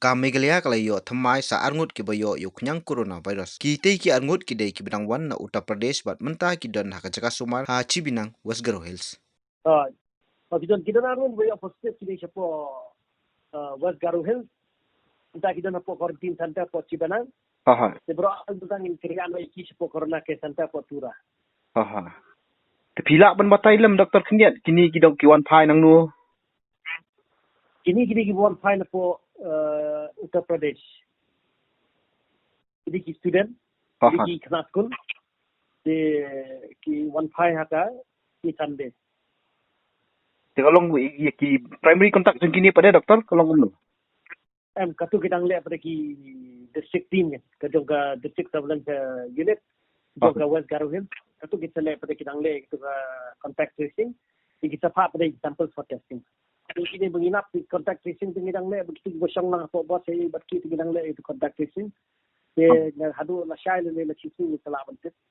ka Meghalaya kalayo thamai sa arngut ki bayo yuknyang coronavirus ki te ki arngut ki dei ki binang wan na Uttar Pradesh bat menta ki don hakajaka sumar ha chibinang West Garo Hills. Kita narun way of step kini siapa West Garo Hills. Kita kita napo quarantine center po Cibanang. Sebro tentang kirian way ki siapa corona case center po Tura. Tepila ban batai lem doktor kiniat kini kidok kiwan pai nang nu. Kini kiwan pai napo Uttar Pradesh. Kini ki student. Kini ki kelas school. Ki one pai haka ki Sunday. Kalau ki primary contact jeng kini pada doktor kalau ngomong. Katu kita ngeliat pada ki district team kan. Katu ka district surveillance unit. Katu ka West Garo Hills. Katu kita lihat pada kita ngeliat itu contact tracing. Kita faham pada samples for testing. Ini menginap di contact tracing kita ngeliat begitu gosong lah apa bos saya berki kita ngeliat itu contact tracing. Dia hadu la syai le la cici ni salah bentuk.